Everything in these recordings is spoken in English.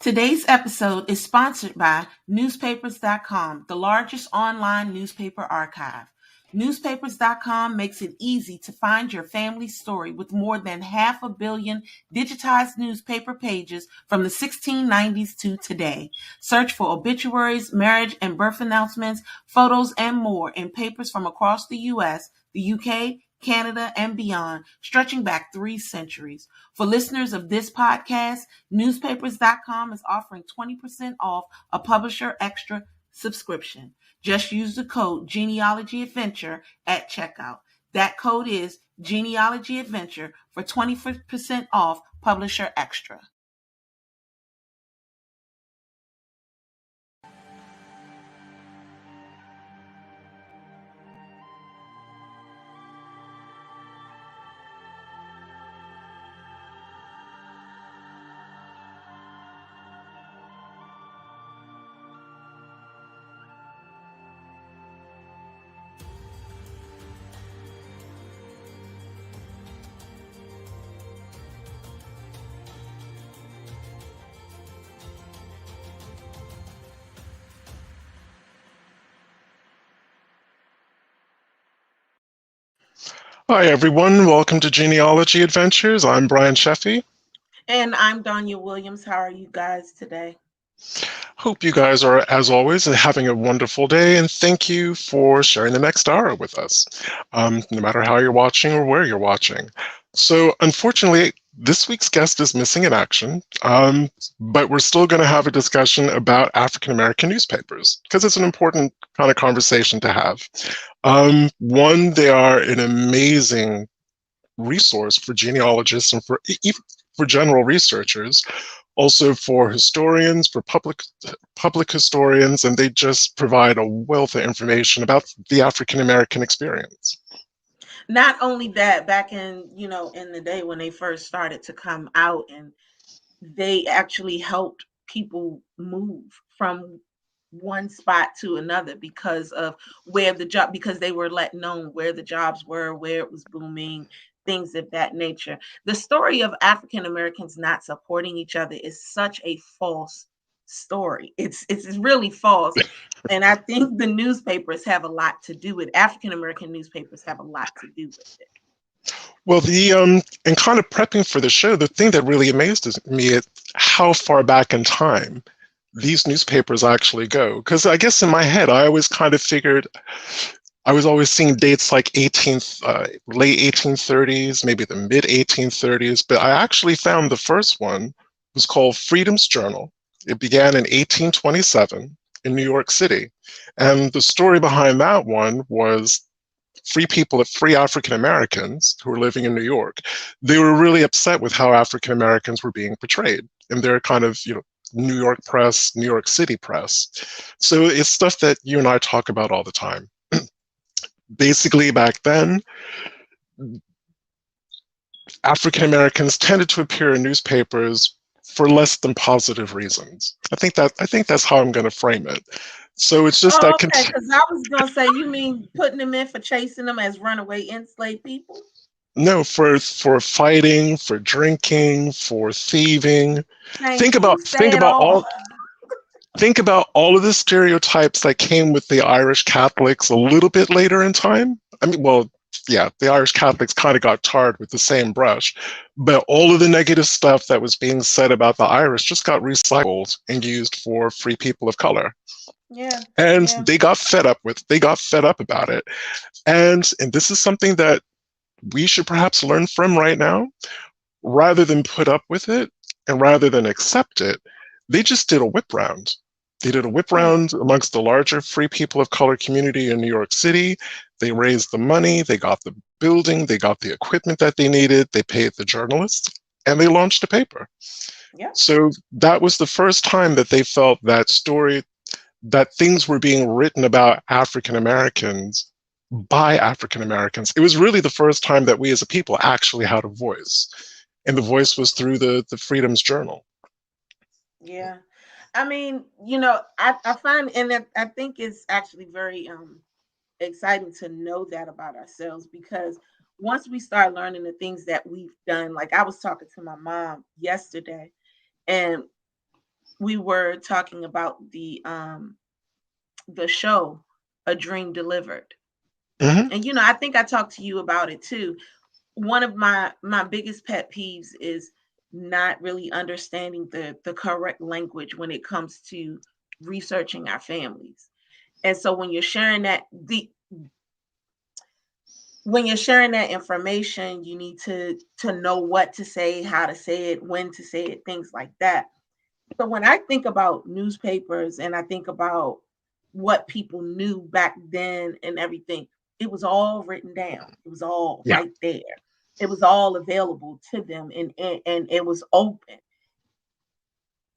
Today's episode is sponsored by Newspapers.com, the largest online newspaper archive. Newspapers.com makes it easy to find your family's story with more than 500 million digitized newspaper pages from the 1690s to today. Search for obituaries, marriage and birth announcements, photos, and more in papers from across the U.S., the UK, Canada, and beyond, stretching back 3 centuries. For listeners of this podcast, Newspapers.com is offering 20% off a Publisher Extra subscription. Just use the code Genealogy Adventure at checkout. That code is Genealogy Adventure for 20% off Publisher Extra. Hi, everyone. Welcome to Genealogy Adventures. I'm Brian Sheffy. And I'm Donya Williams. How are you guys today? Hope you guys are, as always, having a wonderful day, and thank you for sharing the next hour with us, no matter how you're watching or where you're watching. So, unfortunately, this week's guest is missing in action, but we're still going to have a discussion about African American newspapers, because it's an important kind of conversation to have. One, they are an amazing resource for genealogists and even for general researchers, also for historians, for public historians, and they just provide a wealth of information about the African American experience. Not only that, back in the day when they first started to come out, and they actually helped people move from one spot to another because of because they were let known where the jobs were, where it was booming, things of that nature. The story of African Americans not supporting each other is such a false story. It's really false. And I think the newspapers have a lot to do with African American newspapers have a lot to do with it. Well, in kind of prepping for the show, the thing that really amazed me is how far back in time these newspapers actually go. Because I guess in my head, I always kind of figured, I was always seeing dates like late 1830s, maybe the mid 1830s, but I actually found the first one was called Freedom's Journal. It began in 1827 in New York City. And the story behind that one was free African Americans who were living in New York. They were really upset with how African Americans were being portrayed in their kind of, New York press, New York City press. So it's stuff that you and I talk about all the time. Basically, back then, African Americans tended to appear in newspapers for less than positive reasons. I think that's how I'm going to frame it. So it's just that. Okay, because I was going to say, you mean putting them in for chasing them as runaway enslaved people? No, for fighting, for drinking, for thieving. Think about all of the stereotypes that came with the Irish Catholics a little bit later in time. I mean, well, yeah, the Irish Catholics kind of got tarred with the same brush, but all of the negative stuff that was being said about the Irish just got recycled and used for free people of color. Yeah. And they got fed up about it. And this is something that we should perhaps learn from right now. Rather than put up with it and rather than accept it, they just did a whip round. They did a whip round amongst the larger free people of color community in New York City. They raised the money, they got the building, they got the equipment that they needed, they paid the journalists, and they launched a paper. Yeah. So that was the first time that they felt that things were being written about African Americans by African Americans. It was really the first time that we as a people actually had a voice. And the voice was through the Freedom's Journal. Yeah. I mean, I find, and I think it's actually very exciting to know that about ourselves, because once we start learning the things that we've done, like I was talking to my mom yesterday, and we were talking about the show A Dream Delivered. Hmm. And I think I talked to you about it too. One of my biggest pet peeves is not really understanding the correct language when it comes to researching our families. And so when you're sharing that information, you need to know what to say, how to say it, when to say it, things like that. So when I think about newspapers and I think about what people knew back then and everything, it was all written down. It was all Yeah. right there. It was all available to them, and it was open.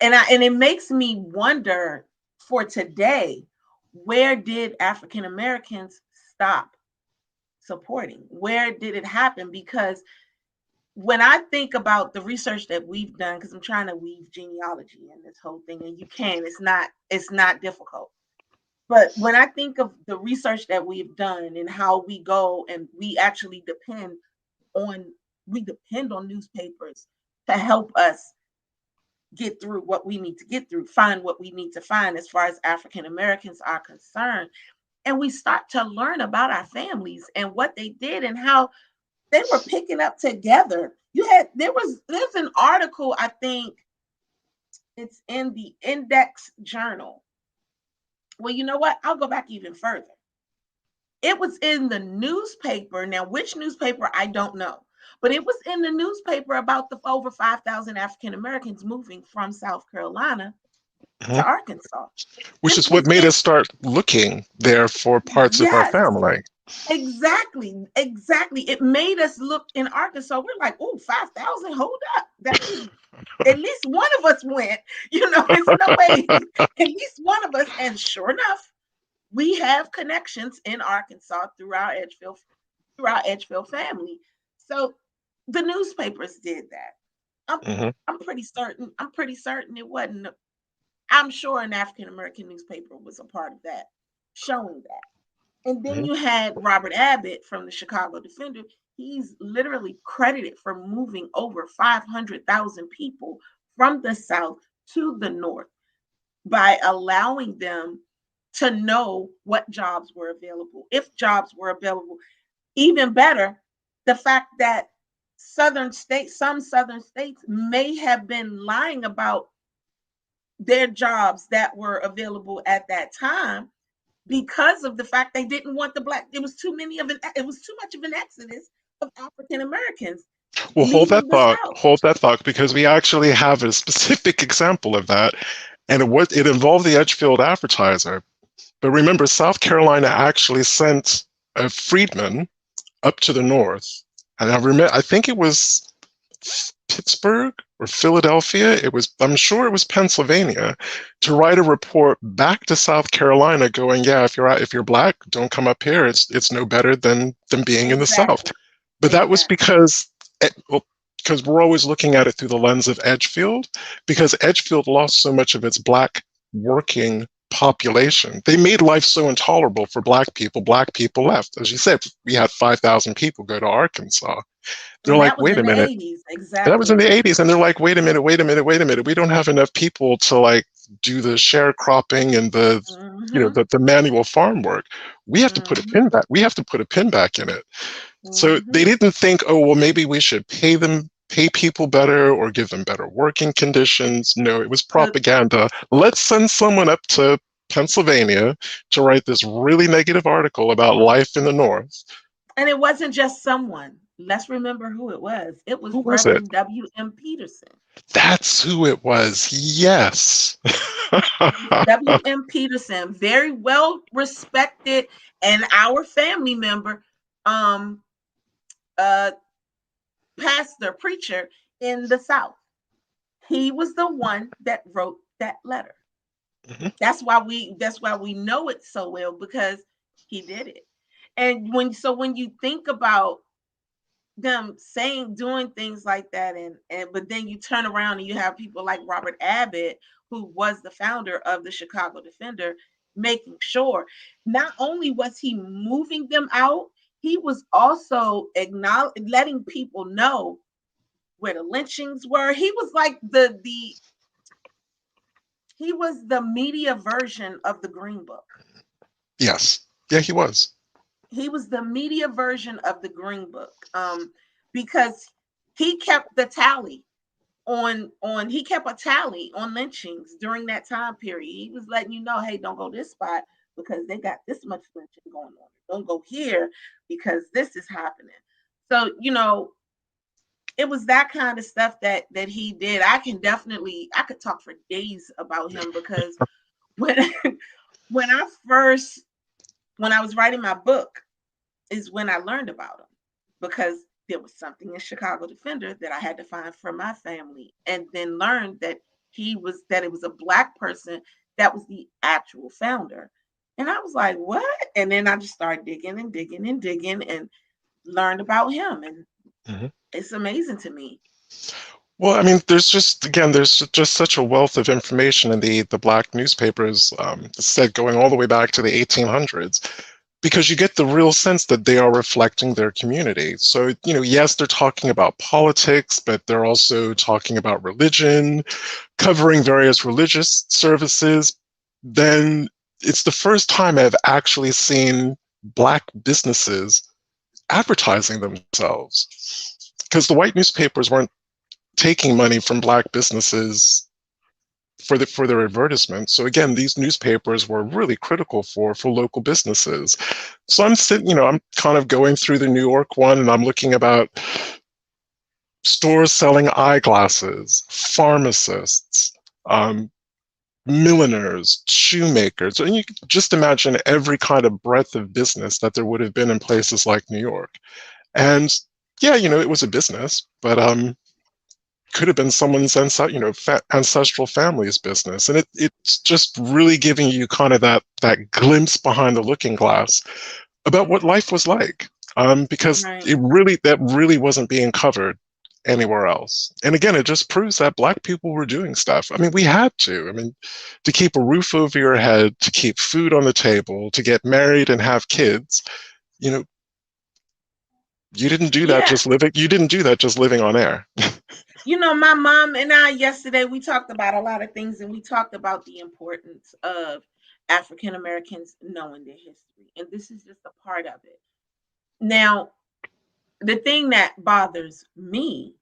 And it makes me wonder, for today, where did African Americans stop supporting? Where did it happen? Because when I think about the research that we've done, because I'm trying to weave genealogy in this whole thing, and you can, it's not difficult. But when I think of the research that we've done and how we go and we actually on depend on newspapers to help us get through what we need to get through, find what we need to find as far as African Americans are concerned. And we start to learn about our families and what they did and how they were picking up together. There's an article, I think it's in the Index Journal. Well, you know what? I'll go back even further. It was in the newspaper. Now, which newspaper, I don't know. But it was in the newspaper about the over 5,000 African Americans moving from South Carolina Hmm. to Arkansas. Which This is what was made in us start looking there for parts of our Yes, family. exactly. Exactly. It made us look in Arkansas. We're like, oh, 5,000, hold up. That means at least one of us went. It's no way. At least one of us. And sure enough, we have connections in Arkansas through our Edgefield family. So the newspapers did that. I'm Hmm. I'm pretty certain. I'm pretty certain it wasn't. I'm sure an African American newspaper was a part of that, showing that. And then Hmm. you had Robert Abbott from the Chicago Defender. He's literally credited for moving over 500,000 people from the South to the North by allowing them to know what jobs were available, if jobs were available. Even better, the fact that some Southern states may have been lying about their jobs that were available at that time because of the fact they didn't want the black. It was too much of an exodus of African Americans Well, leaving the South. hold that thought, because we actually have a specific example of that, and it involved the Edgefield Advertiser. But remember, South Carolina actually sent a freedman up to the north, and I think it was Pittsburgh or Philadelphia. I'm sure it was Pennsylvania, to write a report back to South Carolina, going, yeah, if you're black, don't come up here. It's no better than being in the South. Exactly. But that was Exactly. well, because we're always looking at it through the lens of Edgefield, because Edgefield lost so much of its black working population. They made life so intolerable for black people. Black people left. As you said, we had 5,000 people go to Arkansas. They're And like, that was wait a in the minute. 80s. That was in Exactly. the 80s. And they're like, wait a minute, wait a minute, wait a minute. We don't have enough people to like do the sharecropping and Mm-hmm. the manual farm work. We have to put a Mm-hmm. pin back. We have to put a pin back in it. So they Mm-hmm. didn't think, oh, well, maybe we should pay people better or give them better working conditions. No, it was So, propaganda. Let's send someone up to Pennsylvania to write this really negative article about life in the North. and it wasn't just someone. Let's remember who it was. It was Who was it? Reverend W.M. Peterson. That's who it was. Yes. It was W.M. Peterson, very well respected and our family member, um, uh, pastor, preacher in the South. He was the one that wrote that letter. Mhm. That's why we know it so well, because he did it. And when you think about them doing things like that, and but then you turn around and you have people like Robert Abbott, who was the founder of the Chicago Defender, making sure not only was he moving them out, he was also letting people know where the lynchings were. He was like the He was the media version of the Green Book. Yes. Yeah, he was. He was the media version of the Green Book, because he kept the tally on he kept a tally on lynchings during that time period. He was letting you know, hey, don't go this spot because they got this much lynching going on. Don't go here because this is happening. So, it was that kind of stuff that he did. I could talk for days about him because when when I first when I was writing my book is when I learned about him, because there was something in Chicago Defender that I had to find for my family, and then learned that it was a Black person that was the actual founder. And I was like, what? And then I just started digging and digging and digging and learned about him. And Hmm. it's amazing to me. Well, I mean, there's just such a wealth of information in the Black newspapers, said going all the way back to the 1800s, because you get the real sense that they are reflecting their community. So, yes, they're talking about politics, but they're also talking about religion, covering various religious services. Then it's the first time I've actually seen Black businesses advertising themselves, because the white newspapers weren't taking money from Black businesses for their advertisements. So again, these newspapers were really critical for local businesses. So I'm sitting, I'm kind of going through the New York one, and I'm looking about stores selling eyeglasses, pharmacists, milliners, shoemakers. And you can just imagine every kind of breadth of business that there would have been in places like New York. And yeah, it was a business, but could have been someone's ancestral family's business. And it's just really giving you kind of that glimpse behind the looking glass about what life was like, because Right. that really wasn't being covered anywhere else. And again, it just proves that Black people were doing stuff. I mean, we had to. I mean, to keep a roof over your head, to keep food on the table, to get married and have kids, you know, you didn't do that Yeah. just living. You didn't do that just living on air. My mom and I yesterday, we talked about a lot of things, and we talked about the importance of African Americans knowing their history. And this is just a part of it. Now, the thing that bothers me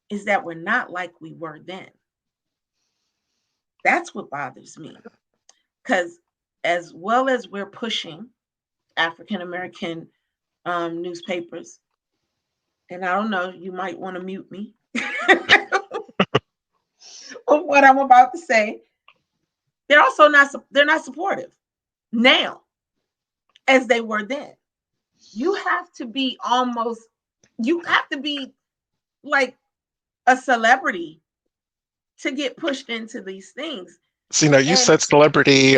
is that we're not like we were then. That's what bothers me. Because as well as we're pushing African American newspapers, and I don't know, you might want to mute me of what I'm about to say. They're not supportive now as they were then. You have to be almost you have to be like a celebrity to get pushed into these things. See, now you And said celebrity.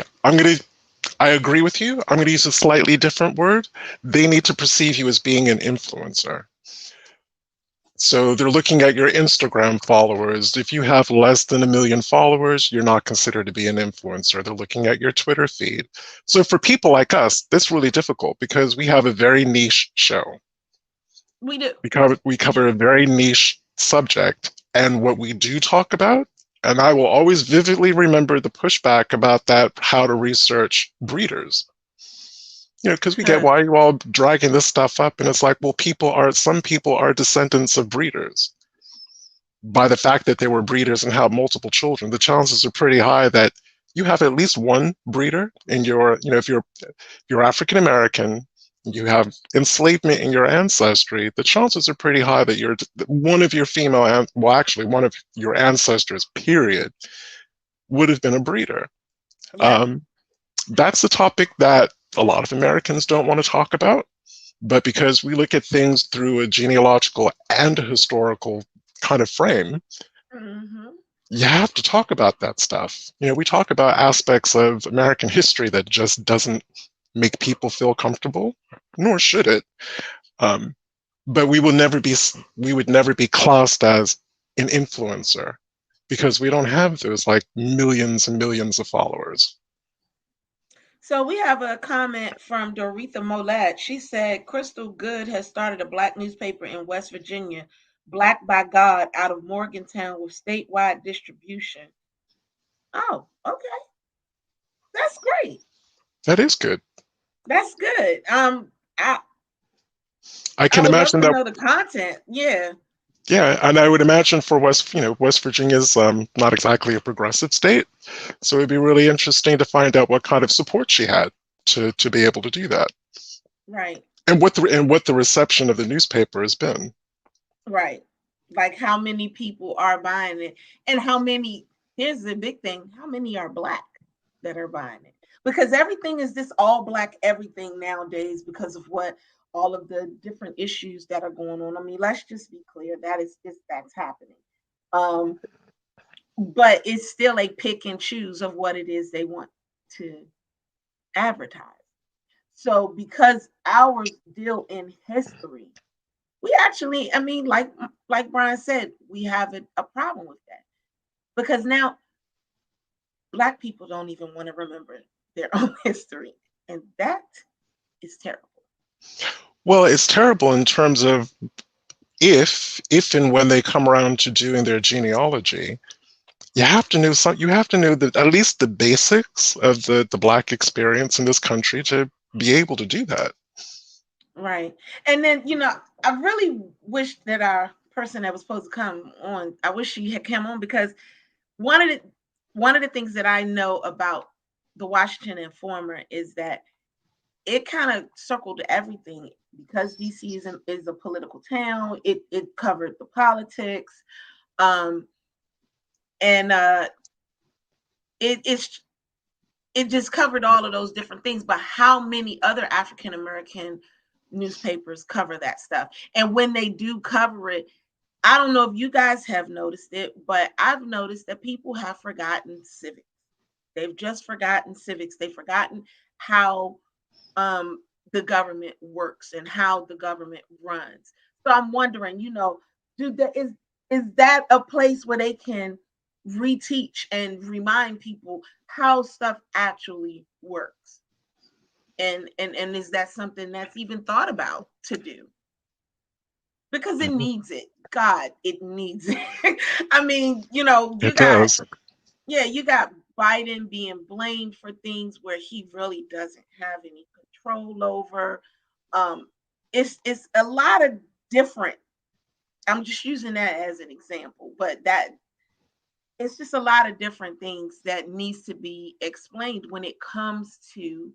I agree with you. I'm going to use a slightly different word. They need to perceive you as being an influencer. So they're looking at your Instagram followers. If you have less than 1 million followers, you're not considered to be an influencer. They're looking at your Twitter feed. So for people like us, that's really difficult because we have a very niche show. we do. We We cover do. a very niche subject, and what we do talk about, and I will always vividly remember the pushback about that, how to research breeders. Because we get, why are you all dragging this stuff up? And it's like, well, some people are descendants of breeders. By the fact that they were breeders and have multiple children, the chances are pretty high that you have at least one breeder in your, if you're African American, you have enslavement in your ancestry, the chances are pretty high that one of your one of your ancestors, period, would have been a breeder. Yeah. That's a topic that a lot of Americans don't want to talk about, but because we look at things through a genealogical and a historical kind of frame, Mm-hmm. you have to talk about that stuff. We talk about aspects of American history that just doesn't make people feel comfortable, nor should it. Um, but we would never be classed as an influencer because we don't have those like millions and millions of followers. So we have a comment from Doretha Molat. She said Crystal Good has started a Black newspaper in West Virginia, Black by God, out of Morgantown with statewide distribution. Oh, okay. That's great. That is good. That's good. I I I can would love imagine to that. know the content. Yeah. Yeah, and I would imagine for West Virginia is not exactly a progressive state, so it'd be really interesting to find out what kind of support she had to be able to do that, Right. and what the reception of the newspaper has been. Right. Like how many people are buying it and how many, here's the big thing, how many are black that are buying it? Because everything is this all black everything nowadays because of what all of the different issues that are going on. I mean, let's just be clear that's happening. Um, but it's still a pick and choose of what it is they want to advertise. So because ours deal in history, we actually, I mean, like Brian said, we have a problem with that because now black people don't even want to remember their own history, and that is terrible. Well, it's terrible in terms of if and when they come around to doing their genealogy, you have to know that at least the basics of the black experience in this country to be able to do that. Right. And then, I really wish that our person that was supposed to come on, I wish she had come on because one of the one of the things that I know about the Washington Informer is that it kind of circled everything because DC is a political town. It covered the politics, um, and it's it just covered all of those different things. But how many other African American newspapers cover that stuff? And when they do cover it, I don't know if you guys have noticed it, but I've noticed that people have forgotten civics. They've just forgotten civics. They've forgotten how the government works and how the government runs. So I'm wondering, do that is that a place where they can reteach and remind people how stuff actually works? And is that something that's even thought about to do? Because it Mhm. needs it. God, it needs it. I mean, It does. you got Biden being blamed for things where he really doesn't have any control over. Um, it's a lot of different. I'm just using that as an example, but that it's just a lot of different things that needs to be explained when it comes to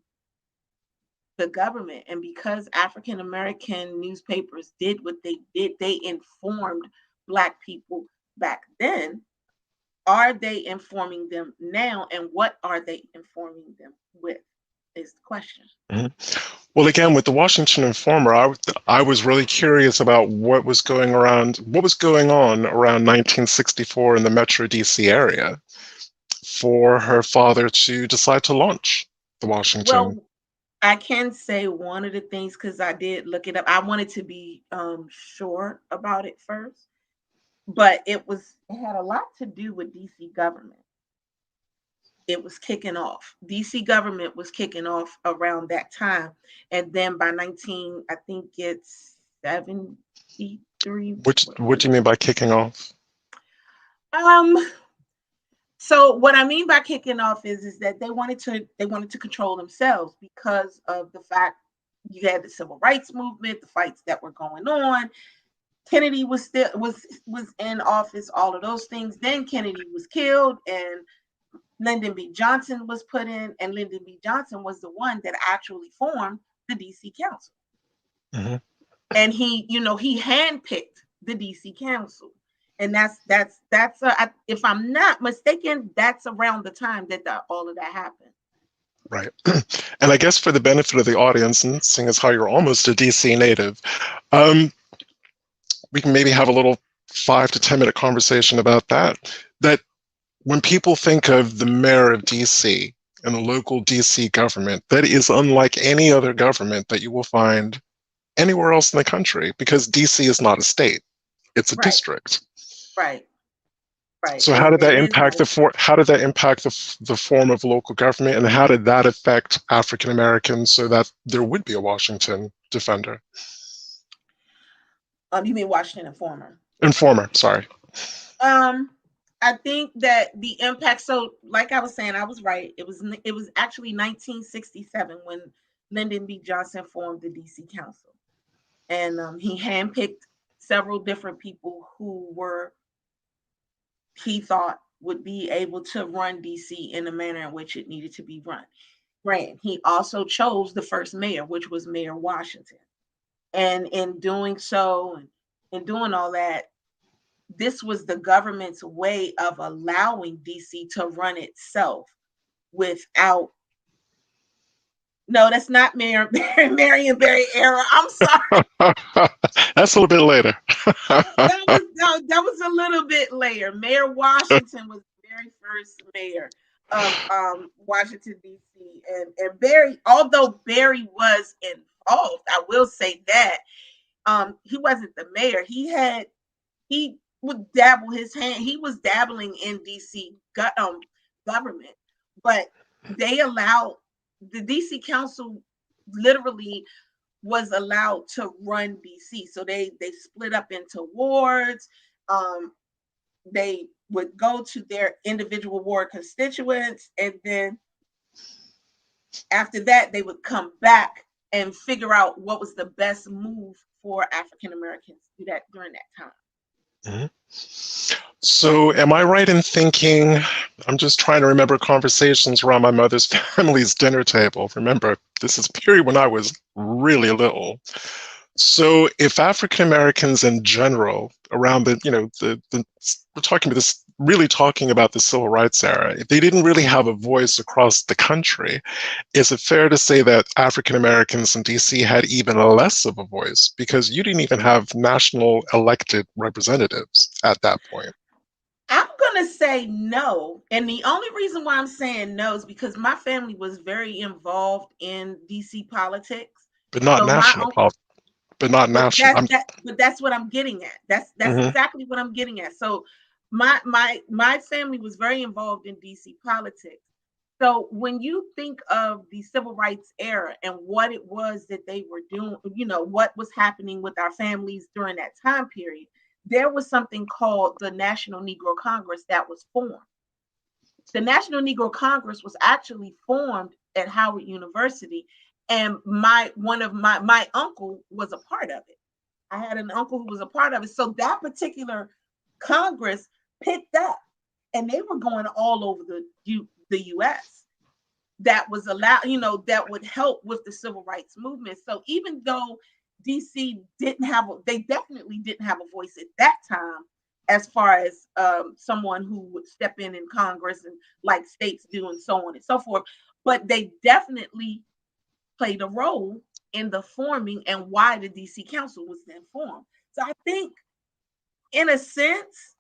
the government. And because African American newspapers did what they did, they informed Black people back then. Are they informing them now? And what are they informing them with? Is the question. Mhm. Well, again, with the Washington Informer, I was really curious about what was going on around 1964 in the Metro DC area for her father to decide to launch the Washington. Well, I can say one of the things because I did look it up. I wanted to be sure about it first, but it had a lot to do with DC government. It was kicking off. DC government was kicking off around that time. And then by 19, I think it's 73. What do you mean by kicking off? Um, so what I mean by kicking off is that they wanted to control themselves because of the fact you had the civil rights movement, the fights that were going on. Kennedy was in office, all of those things. Then Kennedy was killed and Lyndon B. Johnson was put in, and Lyndon B. Johnson was the one that actually formed the DC Council. Hmm. And he handpicked the DC Council. And if I'm not mistaken, that's around the time that all of that happened. Right. And I guess for the benefit of the audience, and seeing as how you're almost a DC native, um, we can maybe have a little 5 to 10 minute conversation about that. That when people think of the mayor of DC and the local DC government, that is unlike any other government that you will find anywhere else in the country because DC is not a state, it's a Right, district. right, right. So how did that It is impact not a how did that impact the form of local government, and how did that affect African Americans so that there would be a Washington Defender? you mean Washington Informer. Informer, sorry. Um I think that the impact. So, like I was saying, I was right. It was actually 1967 when Lyndon B. Johnson formed the DC Council, and he handpicked several different people who were he thought would be able to run DC in the manner in which it needed to be ran. He also chose the first mayor, which was Mayor Washington, and in doing so, and in doing all that, this was the government's way of allowing DC to run itself without. No, that's not Marion Barry era. I'm sorry. That's a little bit later. That was a little bit later. Mayor Washington was the very first mayor of Washington D.C. and Barry, although Barry was involved, I will say that he wasn't the mayor. He would dabble his hand. He was dabbling in DC government, but they allowed the DC Council literally was allowed to run DC. So they split up into wards. Um, they would go to their individual ward constituents, and then after that, they would come back and figure out what was the best move for African Americans to do that during that time. Mhm. So, am I right in thinking? I'm just trying to remember conversations around my mother's family's dinner table. Remember, this is a period when I was really little. So, if African Americans in general, around we're talking about this, really talking about the civil rights era, if they didn't really have a voice across the country, is it fair to say that African Americans in DC had even less of a voice because you didn't even have national elected representatives at that point? I'm gonna say no, and the only reason why I'm saying no is because my family was very involved in DC politics. But not So my national uncle, but not but national. that's what I'm getting at. That's Mhm. exactly what I'm getting at. So my family was very involved in DC politics. So when you think of the civil rights era and what it was that they were doing, what was happening with our families during that time period, there was something called the National Negro Congress that was formed. The National Negro Congress was actually formed at Howard University, and my uncle was a part of it. I had an uncle who was a part of it. So that particular Congress picked up, and they were going all over the U.S. That was allowed, that would help with the civil rights movement. So even though DC they definitely didn't have a voice at that time, as far as someone who would step in Congress and like states do and so on and so forth, but they definitely played a role in the forming and why the DC Council was then formed. So I think, in a sense,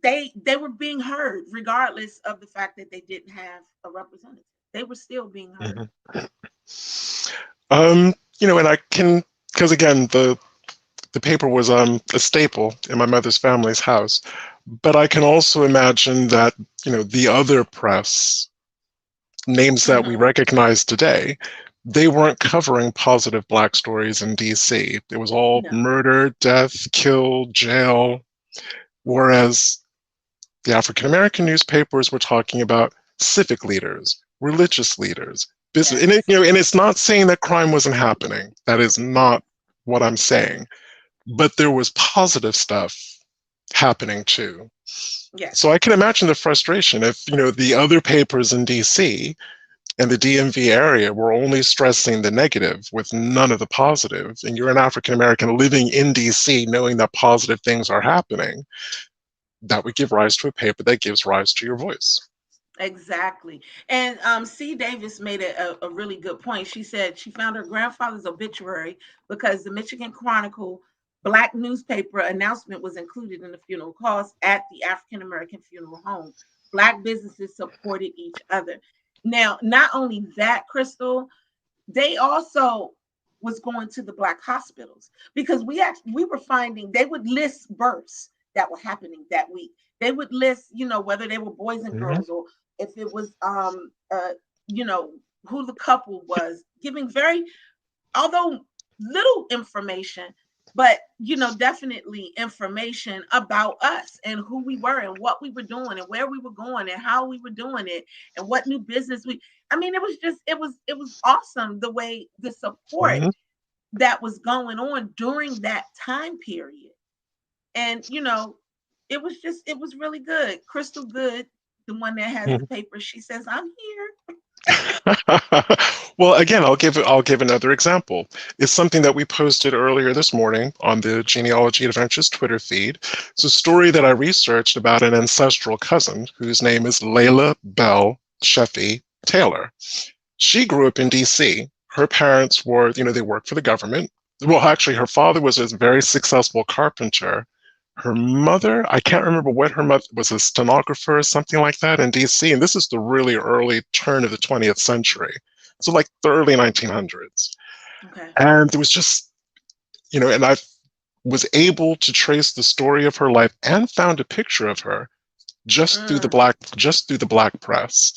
they were being heard regardless of the fact that they didn't have a representative. They were still being heard. Mhm. And I can, because again, the paper was a staple in my mother's family's house, but I can also imagine that the other press, names that we Mm-hmm. recognize today, they weren't covering positive Black stories in DC. It was all No. murder, death, kill, jail, whereas the African American newspapers were talking about civic leaders, religious leaders, business, Yes. and it's not saying that crime wasn't happening. That is not what I'm saying. But there was positive stuff happening too. Yes. So I can imagine the frustration if, the other papers in DC and the DMV area were only stressing the negative with none of the positive, and you're an African American living in DC knowing that positive things are happening, that would give rise to a paper that gives rise to your voice. Exactly. And C. Davis made a really good point. She said she found her grandfather's obituary because the Michigan Chronicle Black newspaper announcement was included in the funeral costs at the African American funeral home. Black businesses supported each other. Now, not only that, Crystal, they also was going to the Black hospitals because we were finding they would list births that were happening that week. They would list, whether they were boys and Mhm. girls, or if it was you know who the couple was, giving very, although little information, but definitely information about us and who we were and what we were doing and where we were going and how we were doing it and what new business we. I mean, it was awesome the way the support Mhm. that was going on during that time period. And it was really good. Crystal Good, the one that has the paper, she says, "I'm here." Well, again, I'll give another example. It's something that we posted earlier this morning on the Genealogy Adventures Twitter feed. It's a story that I researched about an ancestral cousin whose name is Layla Bell Sheffy Taylor. She grew up in DC. Her parents were, they worked for the government. Well, actually, her father was a very successful carpenter. Her mother, I can't remember what her mother was, a stenographer or something like that in DC. And this is the really early turn of the 20th century. So like the early 1900s. Okay. And there was just, and I was able to trace the story of her life and found a picture of her Mm, just through the black press.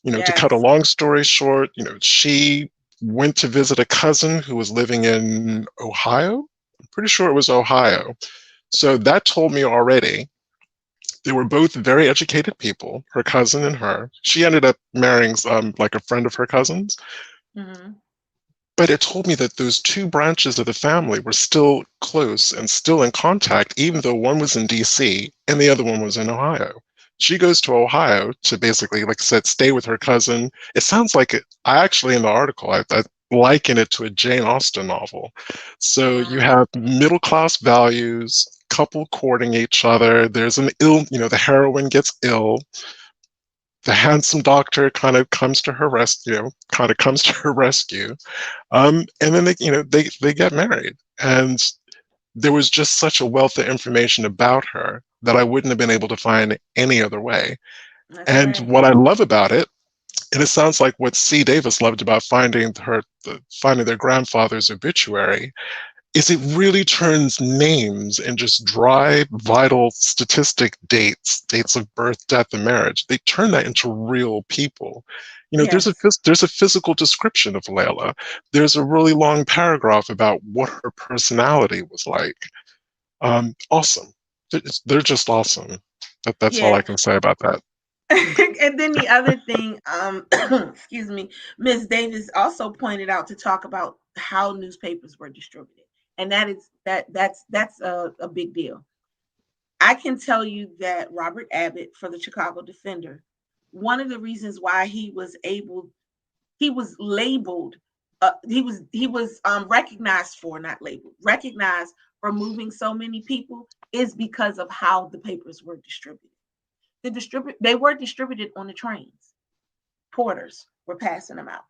To cut a yes. long story short, she went to visit a cousin who was living in Ohio. I'm pretty sure it was Ohio. So that told me already they were both very educated people, her cousin and her. She ended up marrying like a friend of her cousin's. Hmm. But it told me that those two branches of the family were still close and still in contact, even though one was in DC and the other one was in Ohio. She goes to Ohio to basically, like I said, stay with her cousin. It sounds like I actually, in the article, I liken it to a Jane Austen novel. So you Hmm. have middle class values, couple courting each other. There's an the heroine gets ill. The handsome doctor kind of comes to her rescue, and then they get married, and there was just such a wealth of information about her that I wouldn't have been able to find any other way. That's And right. what I love about it, and it sounds like what C. Davis loved about finding their grandfather's obituary, is it really turns names and just dry, vital statistic dates of birth, death, and marriage. They turn that into real people. There's a Yes. there's a physical description of Layla. There's a really long paragraph about what her personality was like. Awesome. They're just awesome. That's all Yeah. I can say about that. And then the other thing, excuse me, Ms. Davis also pointed out to talk about how newspapers were distributed, and that's a big deal. I can tell you that Robert Abbott for the Chicago Defender, one of the reasons why he was labeled, he was recognized for, not labeled, recognized for moving so many people is because of how the papers were distributed. They were distributed on the trains. Porters were passing them out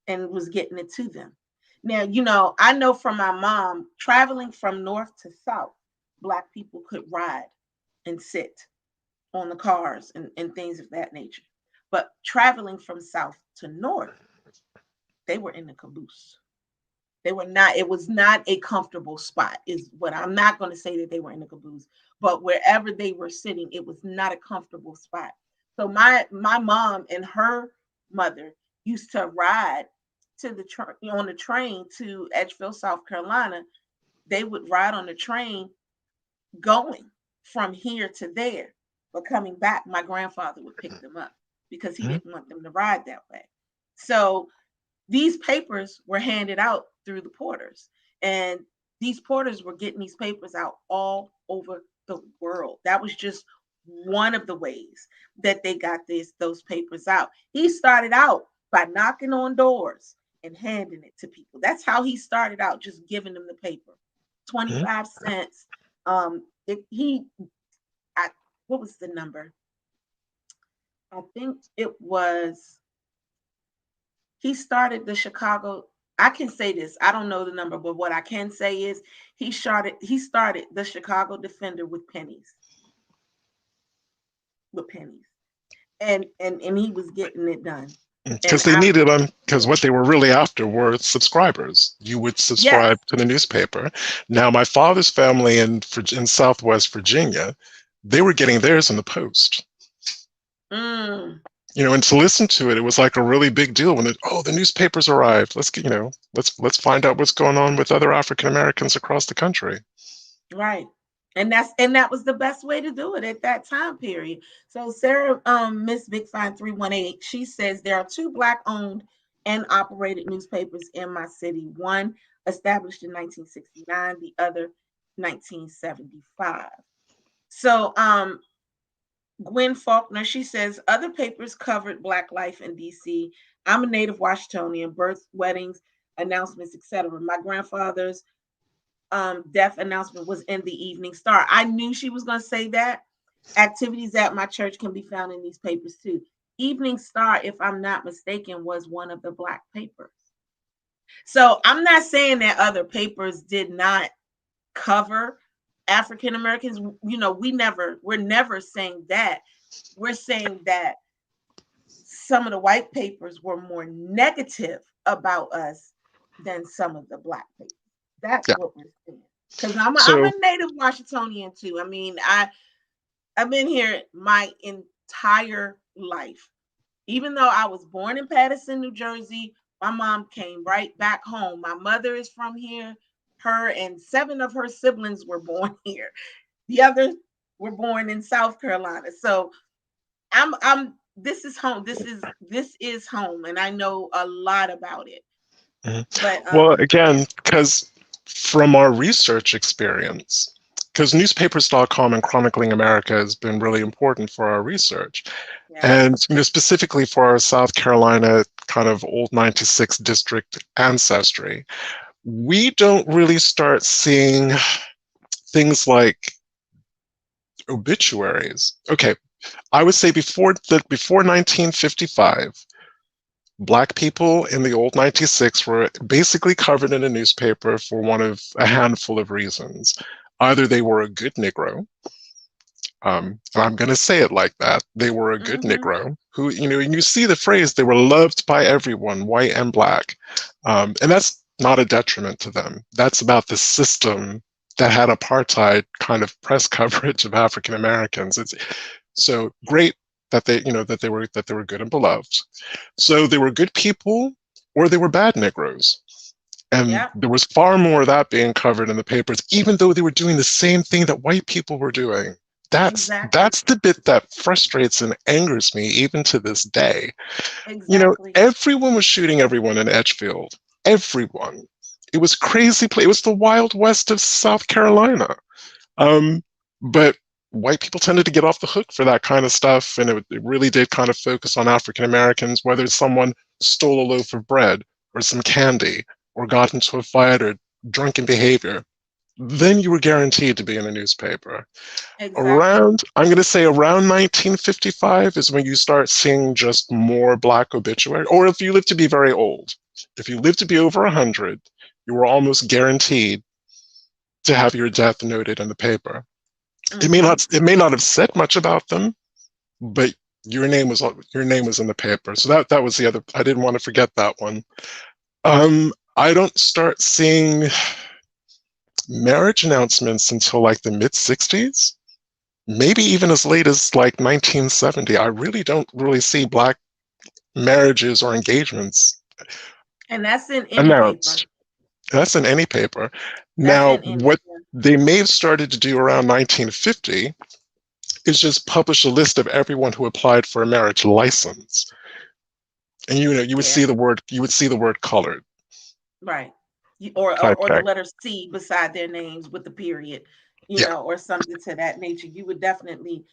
and was getting it to them. Now, I know from my mom, traveling from north to south, Black people could ride and sit on the cars and things of that nature. But traveling from south to north, they were in the caboose. They were not, it was not a comfortable spot, is what I'm not going to say that they were in the caboose, but wherever they were sitting, it was not a comfortable spot. So my mom and her mother used to ride on the train to Edgefield, South Carolina. They would ride on the train going from here to there, but coming back, my grandfather would pick them up because he Mhm. didn't want them to ride that way. So these papers were handed out through the porters, and these porters were getting these papers out all over the world. That was just one of the ways that they got those papers out. He started out by knocking on doors and handing it to people. That's how he started out, just giving them the paper. Mhm. 25 cents. It, he I, what was the number? I think it was, he started the Chicago. I can say this. I don't know the number, but what I can say is he started the Chicago Defender with pennies, with pennies, and he was getting it done. And Because they I'm needed them, because what they were really after were subscribers. You would yes. subscribe to the newspaper. Now, my father's family in Southwest Virginia, they were getting theirs in the post. Mm. And to listen to it, it was like a really big deal when the newspapers arrived. Let's find out what's going on with other African Americans across the country. Right. That was the best way to do it at that time period. So Sarah, Miss Big Fine 318, she says there are two black owned and operated newspapers in my city. One established in 1969, the other 1975. So Gwen Faulkner, she says other papers covered black life in DC. I'm a native Washingtonian, births, weddings, announcements, etc. My grandfather's death announcement was in the Evening Star. I knew she was going to say that. Activities at my church can be found in these papers too. Evening Star, if I'm not mistaken, was one of the black papers. So I'm not saying that other papers did not cover African Americans. We're never saying that. We're saying that some of the white papers were more negative about us than some of the black papers. That's Yeah. what we're saying. Because I'm So a native Washingtonian too. I mean, I've been here my entire life. Even though I was born in Paterson, New Jersey, my mom came right back home. My mother is from here. Her and 7 of her siblings were born here. The others were born in South Carolina. So I'm this is home. This is home, and I know a lot about it. mhm. But Well, yeah, again, because from our research experience, because newspapers.com and Chronicling America has been really important for our research. yes, And specifically for our South Carolina kind of old 96 district ancestry, we don't really start seeing things like obituaries. Okay, I would say before 1955, Black people in the old 96 were basically covered in a newspaper for one of a handful of reasons. Either they were a good Negro, and I'm going to say it like that. They were a good mm-hmm, Negro who, and you see the phrase, they were loved by everyone, white and black. And that's not a detriment to them. That's about the system that had apartheid kind of press coverage of African Americans. It's so great that they were good and beloved. So they were good people or they were bad Negroes. And yeah, there was far more of that being covered in the papers, even though they were doing the same thing that white people were doing. That's exactly, that's the bit that frustrates and angers me even to this day. exactly, Everyone was shooting everyone in Edgefield. Everyone. It was crazy. It was the Wild West of South Carolina. Um, but white people tended to get off the hook for that kind of stuff, and it really did kind of focus on African Americans, whether someone stole a loaf of bread or some candy or got into a fight or drunken behavior. Then you were guaranteed to be in a newspaper. exactly. I'm going to say around 1955 is when you start seeing just more black obituary, or if you live to be very old. If you live to be over 100, you were almost guaranteed to have your death noted in the paper. Mm-hmm. It may not have said much about them, but your name was in the paper. So that was the other. I didn't want to forget that one. I don't start seeing marriage announcements until like the mid 60s, maybe even as late as like 1970. I really don't really see black marriages or engagements And that's in any paper. announced. That's in any paper. That's Now, in any. what they may have started to do around 1950 is just publish a list of everyone who applied for a marriage license. And Yeah, you would see the word colored right. Or the typed. letter C beside their names with the period, Yeah. or something to that nature. You would definitely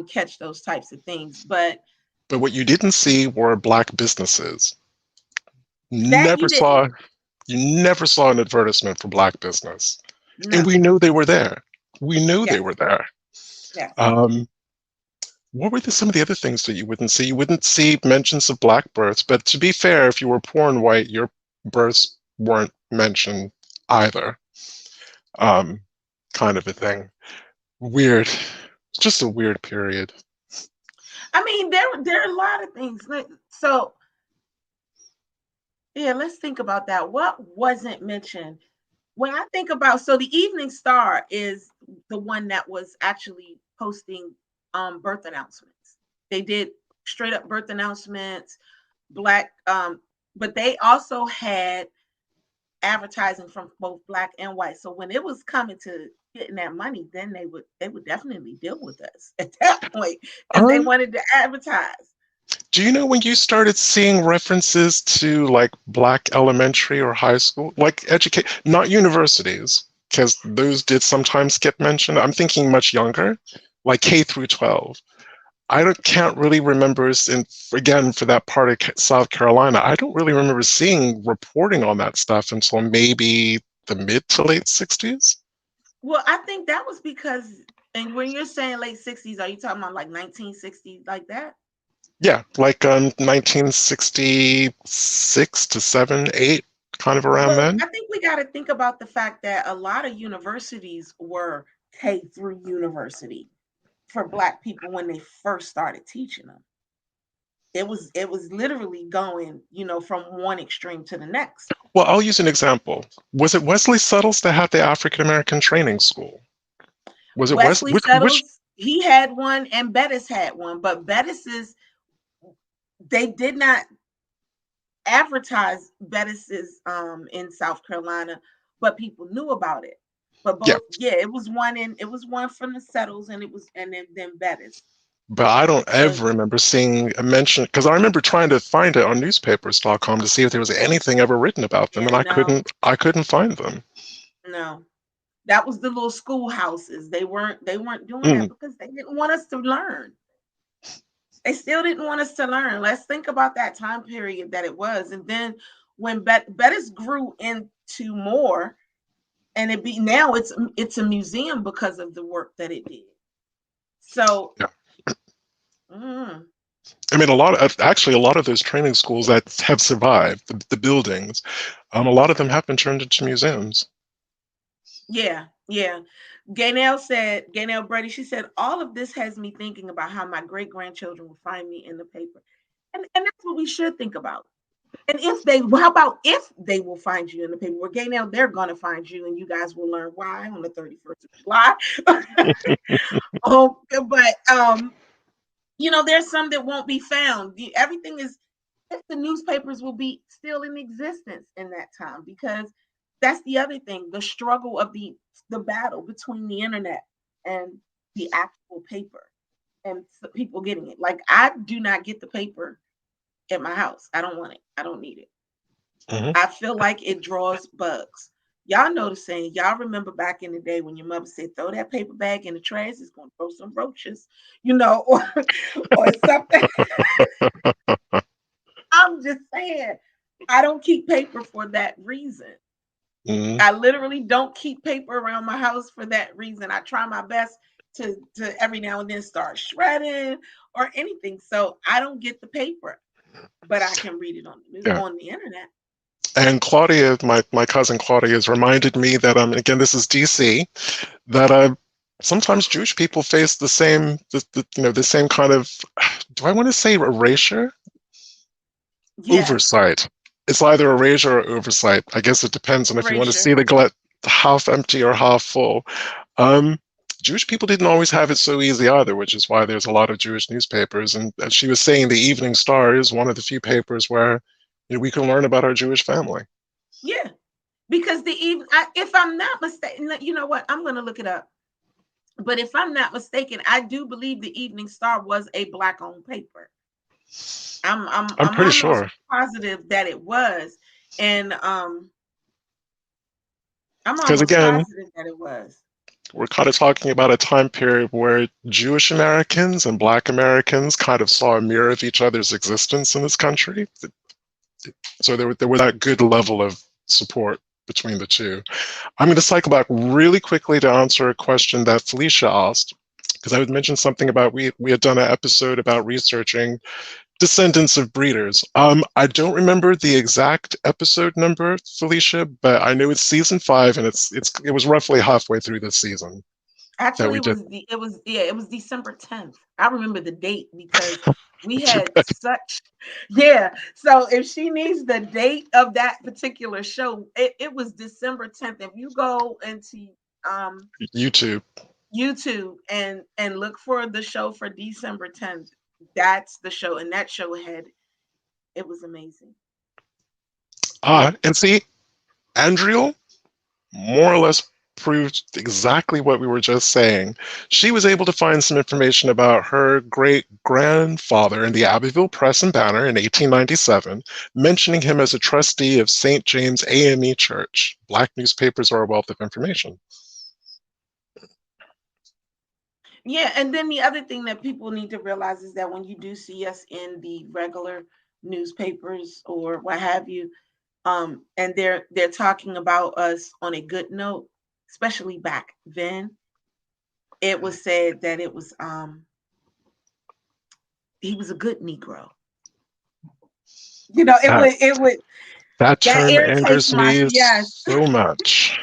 catch those types of things. But But what you didn't see were black businesses. that Never you didn't. saw you never saw an advertisement for black business. And No. we know they were there. We know they Yes. were there. Yes. Um, what were some of the other things that you wouldn't see? You wouldn't see mentions of black births, but to be fair, if you were poor and white, your births weren't mentioned either. Um, kind of a thing. Weird. It's just a weird period. I mean, there are a lot of things. So yeah, let's think about that. What wasn't mentioned? When I think about, so the Evening Star is the one that was actually posting birth announcements. They did straight up birth announcements, black, but they also had advertising from both black and white. So when it was coming to getting that money, then they would definitely deal with us at that point because they Um, wanted to advertise. do you know when you started seeing references to like black elementary or high school, like educate, not universities, because those did sometimes get mentioned. I'm thinking much younger, like K through 12. Can't really remember, and again, for that part of South Carolina, I don't really remember seeing reporting on that stuff until maybe the mid to late 60s. Well, I think that was because, and when you're saying late 60s, are you talking about like 1960s like that? Yeah, like 1966 to 7, 8, kind of around Well, then. I think we got to think about the fact that a lot of universities were K through university for black people when they first started teaching them. It was literally going, from one extreme to the next. Well, I'll use an example. Was it Wesley Suttles that had the African American Training School? Was it West? Wesley Which? Settles, he had one, and Bettis had one, but Bettis's, they did not advertise Bettis's in South Carolina, but people knew about it. But Yeah, both, yeah, it was one from the Settles, and then Bettis. but I don't ever And remember seeing a mention because I remember trying to find it on newspapers.com to see if there was anything ever written about them, yeah, and I no, couldn't. I couldn't find them. no. That was the little schoolhouses. They weren't doing that Mm, because they didn't want us to learn. They still didn't want us to learn. Let's think about that time period that it was. And then when Bettis grew into more, and it be now it's a museum because of the work that it did. So yeah, mm, I mean, actually a lot of those training schools that have survived the buildings, a lot of them have been turned into museums. yeah, yeah. Gaynell Brady, she said, all of this has me thinking about how my great grandchildren will find me in the paper. And that's what we should think about. And how about if they will find you in the paper? Well, Gaynell, they're gonna find you, and you guys will learn why on the 31st of July. But there's some that won't be found. Everything is, if the newspapers will be still in existence in that time, because that's the other thing, the struggle of the battle between the internet and the actual paper, and people getting it. Like, I do not get the paper at my house. I don't want it. I don't need it. Hmm. I feel like it draws bugs. Y'all know the saying. Y'all remember back in the day when your mother said, throw that paper bag in the trash, it's going to throw some roaches, or something. I'm just saying, I don't keep paper for that reason. Hmm. I literally don't keep paper around my house for that reason. I try my best to every now and then start shredding or anything. So I don't get the paper, but I can read it Yeah. on the internet. And Claudia, my cousin Claudia, has reminded me that again, this is DC, that sometimes Jewish people face the same kind of, do I want to say erasure? Yes, Oversight. It's either erasure or oversight. I guess it depends on if you want to see erasure. the glut half empty or half full. Um, Jewish people didn't always have it so easy either, which is why there's a lot of Jewish newspapers. And as she was saying, the Evening Star is one of the few papers where we can learn about our Jewish family. Yeah, because if I'm not mistaken, you know what? I'm going to look it up. But if I'm not mistaken, I do believe the Evening Star was a black-owned paper. I'm I'm I'm I'm pretty almost sure. positive that it was, and I'm Because almost again, positive that it was. we're kind of talking about a time period where Jewish Americans and Black Americans kind of saw a mirror of each other's existence in this country. So there was that good level of support between the two. I'm going to cycle back really quickly to answer a question that Felicia asked, because I would mention something about we had done an episode about researching descendants of breeders. I don't remember the exact episode number, Felicia, but I know it's season 5, and it was roughly halfway through this season that Actually, we did. it was December 10th. I remember the date because we had such, yeah. So if she needs the date of that particular show, it was December 10th. If you go into um YouTube. YouTube and look for the show for December 10th, That's the show, and that show it was amazing. And see, Andriel more or less proved exactly what we were just saying. She was able to find some information about her great grandfather in the Abbeville Press and Banner in 1897, mentioning him as a trustee of St. James AME Church. Black newspapers are a wealth of information. Yeah, and then the other thing that people need to realize is that when you do see us in the regular newspapers or what have you, and they're talking about us on a good note, especially back then, it was said that he was a good Negro. That, It would that that term irritates angers my me yes, so much.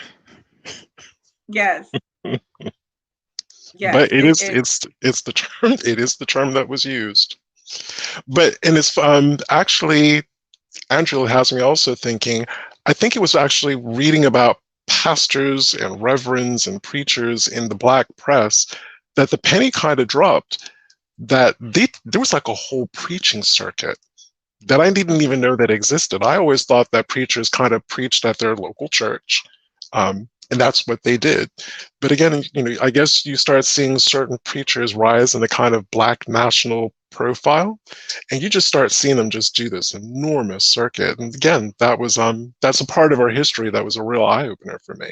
yes, yes. But it's the term it is the term that was used. But and it's actually Angela has me also thinking, I think it was actually reading about pastors and reverends and preachers in the Black press that the penny kind of dropped that there was like a whole preaching circuit that I didn't even know that existed. I always thought that preachers kind of preached at their local church, and that's what they did. But again, I guess you start seeing certain preachers rise in a kind of Black national profile, and you just start seeing them just do this enormous circuit. And again, that's a part of our history that was a real eye opener for me.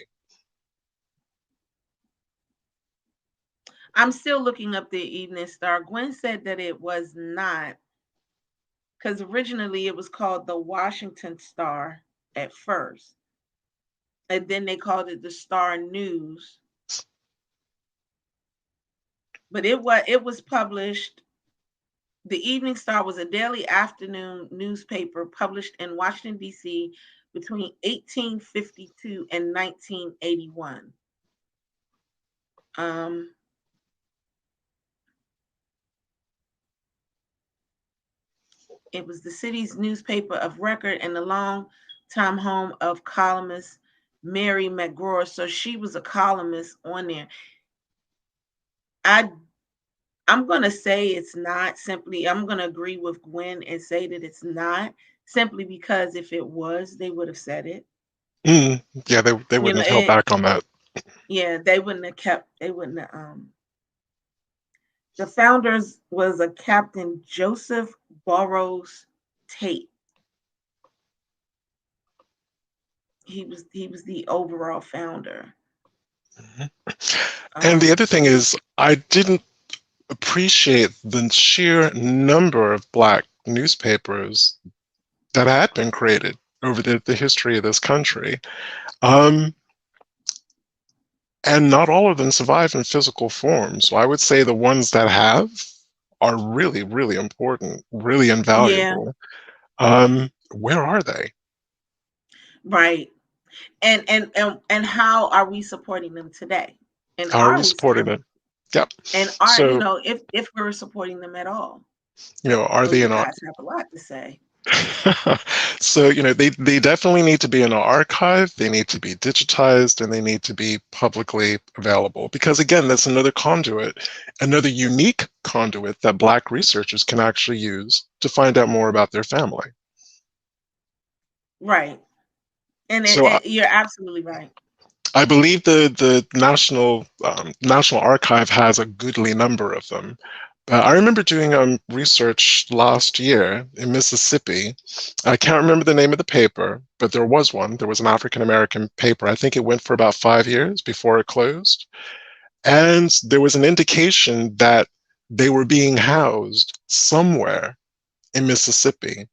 I'm still looking up the Evening Star. Gwen said that it was not, because originally it was called the Washington Star at first, and then they called it the Star News. But it was published. The Evening Star was a daily afternoon newspaper published in Washington, D.C. between 1852 and 1981. It was the city's newspaper of record and the long-time home of columnist Mary McGraw. So she was a columnist on there. I'm going to say it's not simply, I'm going to agree with Gwen and say that it's not simply because if it was, they would have said it. Yeah, they You wouldn't know, have held back on that. yeah, they wouldn't have, the founders was a Captain Joseph Burroughs Tate. He was the overall founder. And the other thing is, I didn't appreciate the sheer number of Black newspapers that had been created over the history of this country. And not all of them survive in physical form. So I would say the ones that have are really, really important, really Yeah, invaluable. Where are they? right. And how are we supporting them today? And How are are we we supporting supporting? them? Yep. And are So, if we're supporting them at all? are Well, they you in our guys have a lot to say. So, they definitely need to be in an archive, they need to be digitized, and they need to be publicly available. Because again, that's another conduit, another unique conduit that Black researchers can actually use to find out more about their family. Right. And So you're absolutely right. I believe the National Archive has a goodly number of them. I remember doing research last year in Mississippi. I can't remember the name of the paper, but there was one. There was an African American paper. I think it went for about 5 years before it closed. And there was an indication that they were being housed somewhere in Mississippi.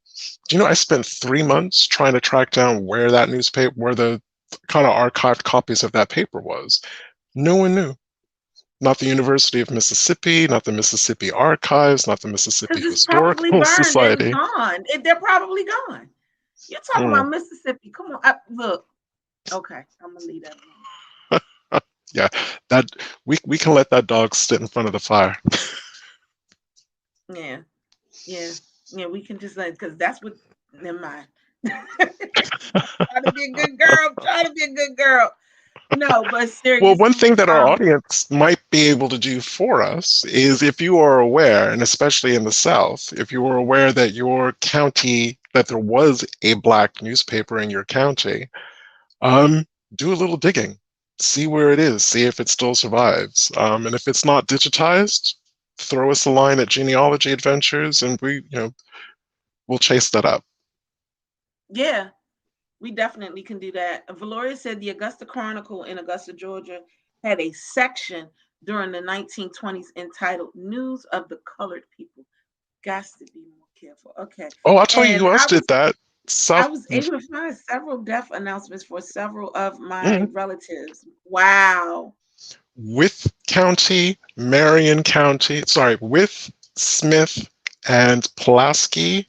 Do you know I spent 3 months trying to track down where that newspaper, where the kind of archived copies of that paper was? No one knew. Not the University of Mississippi, not the Mississippi Archives, not the Mississippi Because it's probably Historical burned and Society. gone. They're probably gone. You're talking Mm, about Mississippi. Come on. Look. Okay. I'm going to leave that alone. yeah, that we can let that dog sit in front of the fire. Yeah. Yeah. Yeah. We can just because that's what, never mind. Try to be a good girl. Try to be a good girl. No, but Well, one thing seriously, that our audience might be able to do for us is if you are aware, and especially in the South, if you are aware that your county, that there was a Black newspaper in your county, um, do a little digging, see where it is, see if it still survives. And if it's not digitized, throw us a line at Genealogy Adventures, and we'll chase that up. yeah, we definitely can do that. Valoria said the Augusta Chronicle in Augusta, Georgia, had a section during the 1920s entitled "News of the Colored People." Got to be more careful. Okay, Oh, I'll tell you and who else did that. I South. was able to find several death announcements for several of my Mhm. relatives. Wow. With County, Marion County, sorry, with Smith and Pulaski,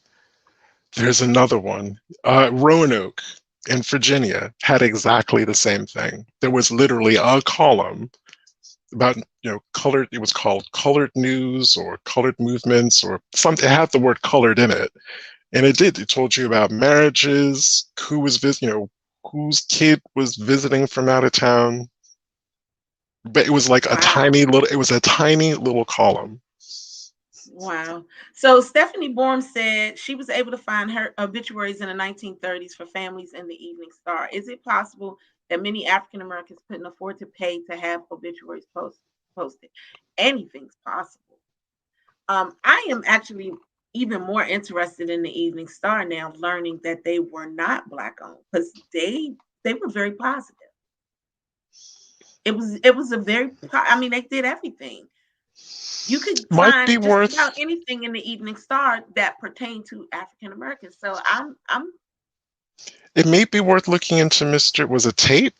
there's another one. Roanoke in Virginia had exactly the same thing. There was literally a column about, colored, it was called Colored News or Colored Movements or something. It had the word colored in it. And it told you about marriages, who was whose kid was visiting from out of town, but it was like Wow. it was a tiny little column. Wow. So Stephanie Borm said she was able to find her obituaries in the 1930s for families in the Evening Star. Is it possible that many African Americans couldn't afford to pay to have obituaries posted? Anything's possible. I am actually even more interested in the Evening Star now, learning that they were not Black owned because they were very positive. It was a very I mean they did everything. You could Might be find just worth about anything in the Evening Star that pertained to African Americans. So I'm it may be worth looking into Mr. Was it Tate?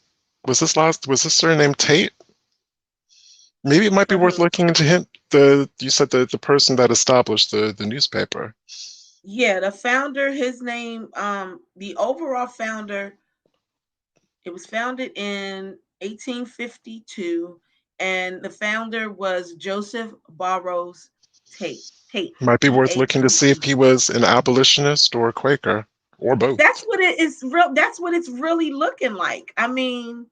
Was this surname Tate? Maybe it might be worth mhm. looking into him. You said the person that established the newspaper. Yeah, the founder, his name, the overall founder, it was founded in 1852, and the founder was Joseph Barrows Tate. Tate, Might be worth looking to see if Tate. he was an abolitionist or a Quaker or both. That's what it is. That's what it's really looking like. I mean,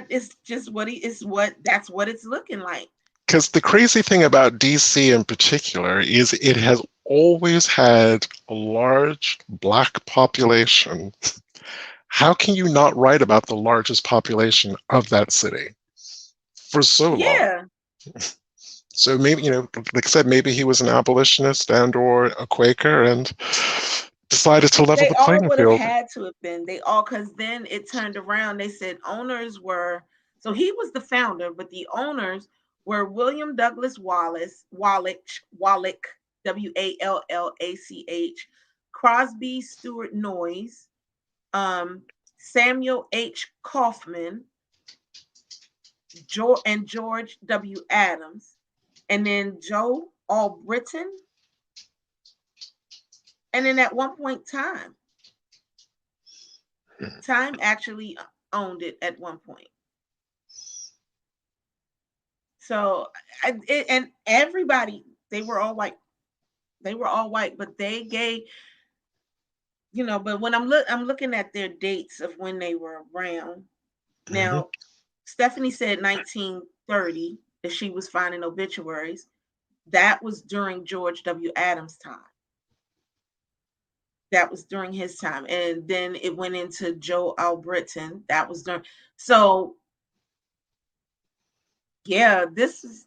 it's just what he is. What that's what it's looking like. Because the crazy thing about DC in particular is it has always had a large Black population. How can you not write about the largest population of that city for so long? Yeah, So maybe, like I said, maybe he was an abolitionist and or a Quaker and decided to level they the all playing would have field. had to have been. They all because then it turned around. They said owners were so he was the founder, but the owners were William Douglas Wallach, Wallach, Crosby Stewart Noyes, Samuel H. Kaufman, George W. Adams, and then Joe Albritton. And then at one point, Time actually owned it at one point. So, and everybody, they were all white. They were all white, but they gave, But when I'm looking at their dates of when they were around. Mhm. Now, Stephanie said 1930 that she was finding obituaries. That was during George W. Adams' time. That was during his time, and then it went into Joe Albritton. That was during. So, yeah, this is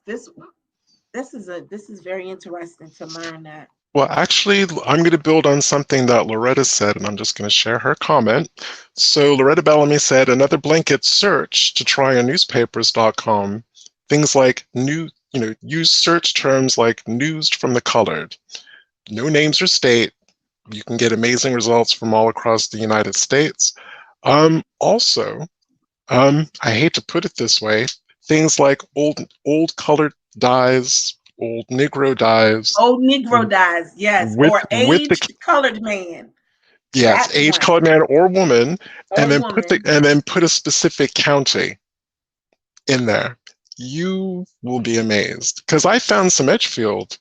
very interesting to learn that. Well, actually, I'm going to build on something that Loretta said, and I'm just going to share her comment. So Loretta Bellamy said, another blanket search to try on newspapers.com. Things like use search terms like news from the colored. No names or state. You can get amazing results from all across the United States. Also, I hate to put it this way, things like old colored dyes, old Negro dyes, Old Negro dies, yes, with or with the aged colored man. yes, That age, one colored man or woman, or woman. and then put a specific county in there. You will be amazed because I found some Edgefield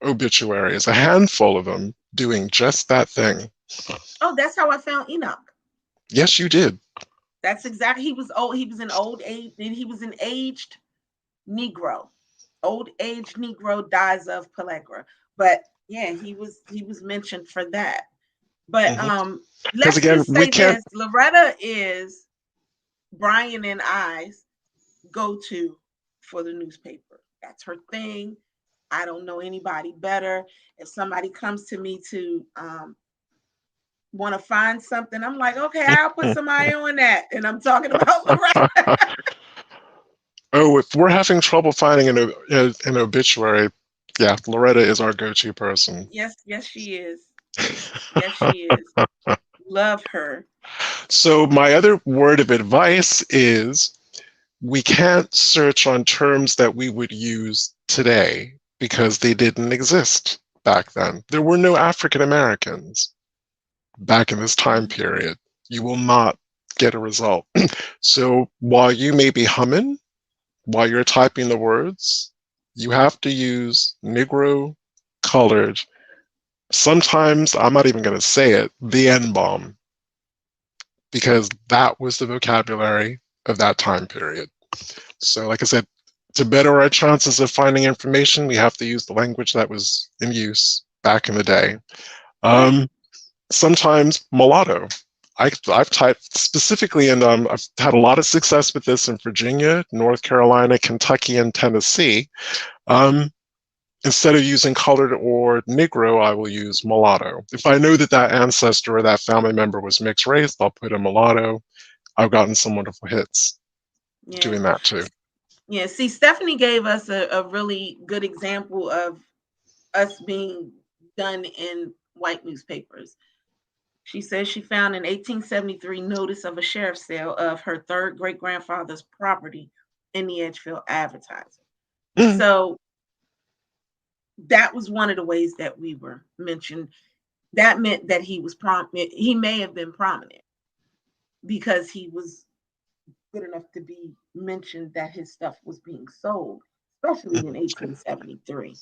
obituaries, a handful of them, doing just that thing. Oh, that's how I found Enoch. Yes, you did. That's exactly. He was old. He was an old age. He was an aged Negro. Old age Negro dies of pellagra. But yeah, he was mentioned for that. But Because let's again, just we say can't. this: Loretta is Brian and I's go to for the newspaper. That's her thing. I don't know anybody better. If somebody comes to me to want to find something, I'm like, okay, I'll put somebody on that. And I'm talking about Loretta. Oh, if we're having trouble finding an obituary, yeah, Loretta is our go-to person. Yes, yes, she is. Yes, she is. Love her. So my other word of advice is we can't search on terms that we would use today because they didn't exist back then. There were no African Americans back in this time Mhm. period. You will not get a result. So while you may be humming, while you're typing the words, you have to use Negro colored. Sometimes, I'm not even going to say it, the N bomb, because that was the vocabulary of that time period. So, like I said, to better our chances of finding information, we have to use the language that was in use back in the day. Right. Um, Sometimes mulatto. I've typed specifically, and I've had a lot of success with this in Virginia, North Carolina, Kentucky, and Tennessee. Um, Instead of using colored or Negro, I will use mulatto. If I know that that ancestor or that family member was mixed race, I'll put a mulatto. I've gotten some wonderful hits Yeah. doing that too. Yeah. See, Stephanie gave us a really good example of us being done in white newspapers. She says she found an 1873 notice of a sheriff's sale of her third great grandfather's property in the Edgefield Advertiser. Mm. So that was one of the ways that we were mentioned. That meant that he was prominent. He may have been prominent because he was good enough to be mentioned that his stuff was being sold, especially in 1873.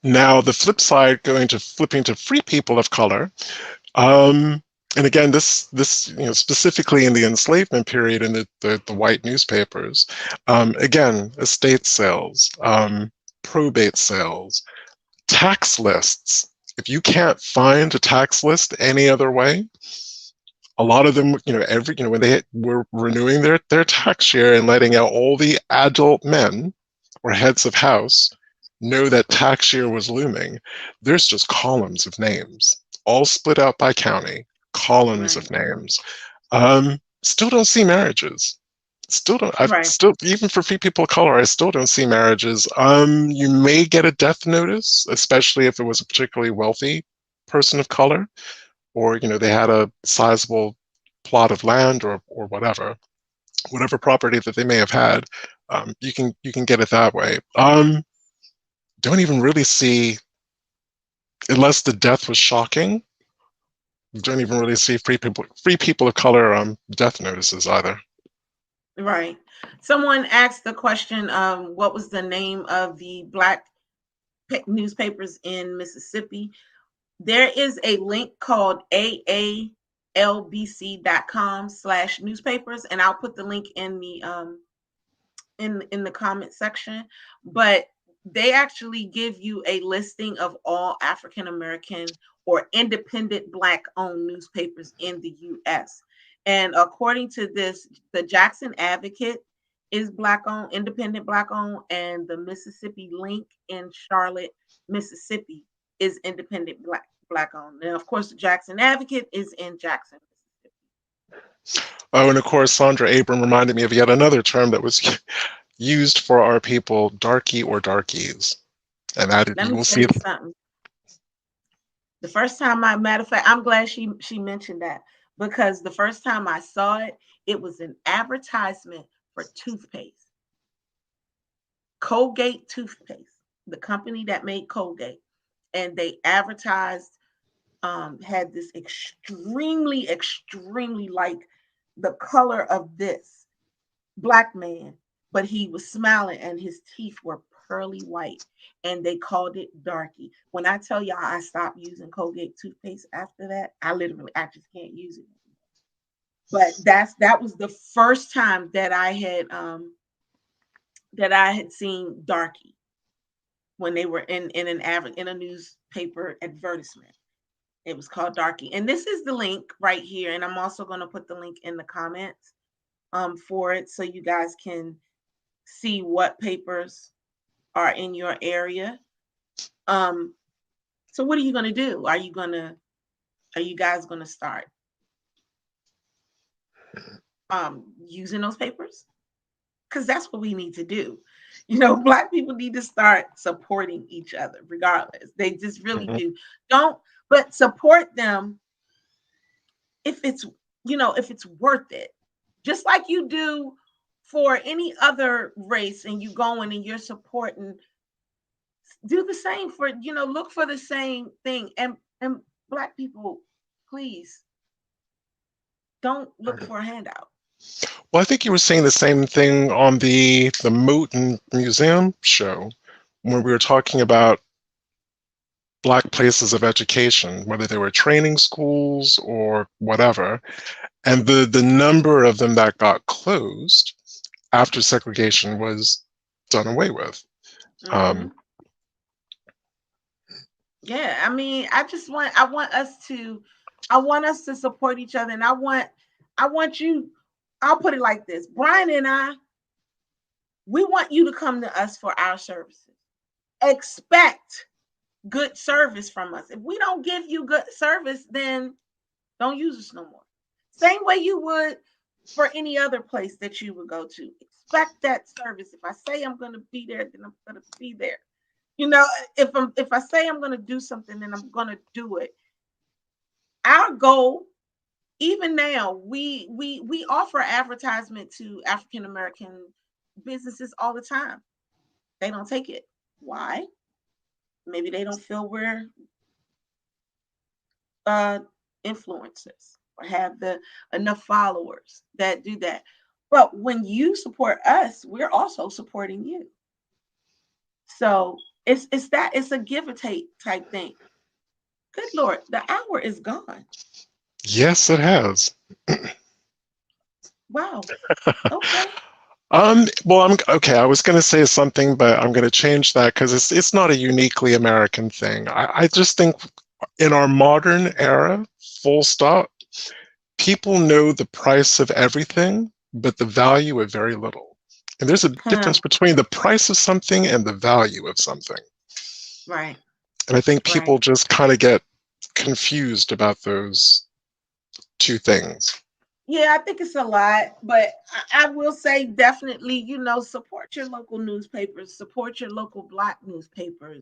Now, the flip side, going to flipping to free people of color, um, and again, this specifically in the enslavement period in the white newspapers, again, estate sales, probate sales, tax lists. If you can't find a tax list any other way, a lot of them, when they were renewing their tax year and letting out all the adult men or heads of house know that tax year was looming, there's just columns of names, all split out by county, columns Right, of names. Still don't see marriages. Still don't. I've right, still, even for free people of color, I still don't see marriages. You may get a death notice, especially if it was a particularly wealthy person of color, or they had a sizable plot of land or whatever property that they may have had. You can get it that way. Don't even really see, unless the death was shocking. Don't even really see free people of color death notices either. right. Someone asked the question, what was the name of the black newspapers in Mississippi? There is a link called aalbc.com/newspapers, and I'll put the link in the comment section. But they actually give you a listing of all African American or independent black owned newspapers in the US. And according to this, the Jackson Advocate is black owned, independent black owned, and the Mississippi Link in Charlotte, Mississippi is independent black owned. And of course, the Jackson Advocate is in Jackson, Mississippi. Oh, and of course, Sandra Abram reminded me of yet another term that was used for our people, darky or darkies, and that Let you me will tell see. you something. The first time matter of fact, I'm glad she mentioned that, because the first time I saw it, it was an advertisement for toothpaste, Colgate toothpaste, the company that made Colgate, and they advertised, had this extremely like the color of this black man, but he was smiling and his teeth were pearly white, and they called it darky. When I tell y'all I stopped using Colgate toothpaste after that, I just can't use it. But that was the first time that I had seen Darky when they were in a newspaper advertisement. It was called Darky. And this is the link right here. And I'm also going to put the link in the comments for it so you guys can see what papers are in your area. So what are you going to do? Are you guys going to start using those papers? Because that's what we need to do. Black people need to start supporting each other regardless. They just really do. But support them if it's worth it. Just like you do for any other race, and you going and you're supporting, do the same for, look for the same thing. And Black people, please don't look for a handout. Well, I think you were saying the same thing on the Moton Museum show when we were talking about Black places of education, whether they were training schools or whatever, and the number of them that got closed after segregation was done away with. Yeah, I mean, I want us to support each other, and I want you. I'll put it like this: Brian and we want you to come to us for our services. Expect good service from us. If we don't give you good service, then don't use us no more. Same way you would for any other place that you would go to. Expect that service. If I say I'm going to be there, then I'm going to be there. If I say I'm going to do something, then I'm going to do it. Our goal, even now, we offer advertisement to African American businesses all the time. They don't take it. Why? Maybe they don't feel we're influencers or have enough followers that do that. But when you support us, we're also supporting you. So it's a give or take type thing. Good Lord, the hour is gone. Yes, it has. Wow. Okay. Well, I was going to say something, but I'm going to change that because it's not a uniquely American thing. I just think in our modern era, full stop, people know the price of everything, but the value of very little. And there's a difference between the price of something and the value of something. Right. And I think people just kind of get confused about those two things. Yeah, I think it's a lot, but I will say definitely, support your local newspapers, support your local Black newspapers.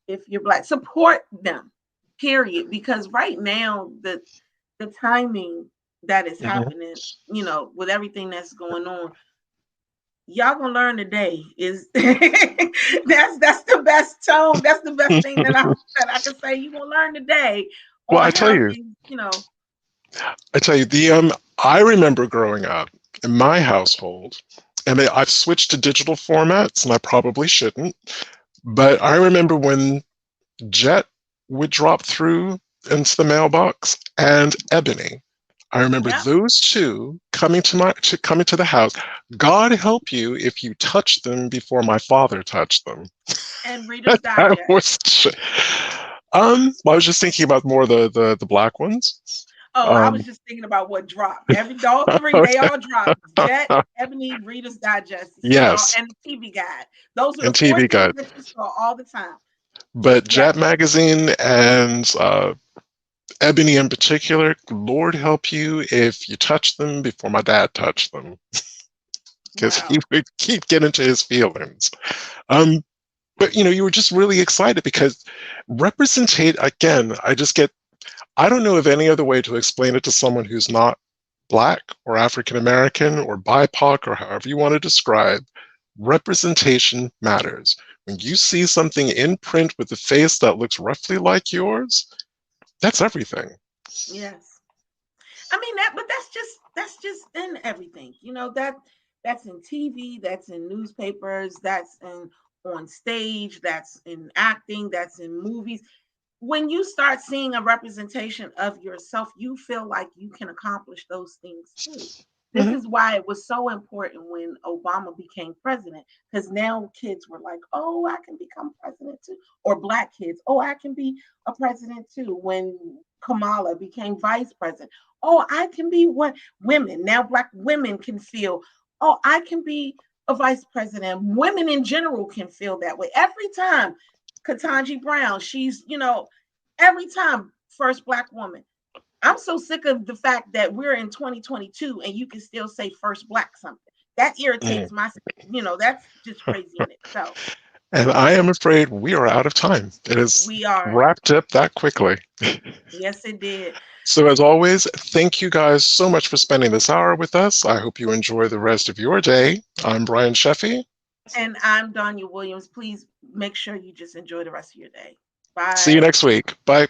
If you're Black, support them, period. Because right now, the timing that is happening, with everything that's going on, y'all gonna learn today is that's the best tone. That's the best thing that I can say. You gonna learn today on Well, I tell you, I remember growing up in my household, and I've switched to digital formats, and I probably shouldn't, but I remember when Jet would drop through into the mailbox and Ebony. I remember those two coming to the house. God help you if you touch them before my father touched them. And Reader's Digest. I was just thinking about more the Black ones. I was just thinking about what dropped. All three, they all dropped. Jet, Ebony, Reader's Digest, yes, and the TV Guide. Those are the four things that you saw all the time. But Jet Magazine and Ebony in particular, Lord help you if you touch them before my dad touched them, because he would keep getting to his feelings. But you were just really excited because again, I don't know of any other way to explain it to someone who's not Black or African American or BIPOC or however you want to describe. Representation matters. When you see something in print with a face that looks roughly like yours, that's everything. Yes. I mean but that's just in everything. That's in TV, that's in newspapers, that's on stage, that's in acting, that's in movies. when you start seeing a representation of yourself, you feel like you can accomplish those things too. This Mhm. is why it was so important when Obama became president, because now kids were like, oh, I can become president too. Or black kids, oh, I can be a president too. When Kamala became vice president, oh, I can be what women, now black women can feel, oh, I can be a vice president. Women in general can feel that way. Every time Ketanji Brown, she's, every time first black woman. I'm so sick of the fact that we're in 2022 and you can still say first black something. That Mm. irritates that's just crazy in itself. And I am afraid we are out of time. It is We are. wrapped up that quickly. Yes, it did. So, as always, thank you guys so much for spending this hour with us. I hope you enjoy the rest of your day. I'm Brian Sheffy. And I'm Donya Williams. Please make sure you just enjoy the rest of your day. See you Bye. next week. Bye.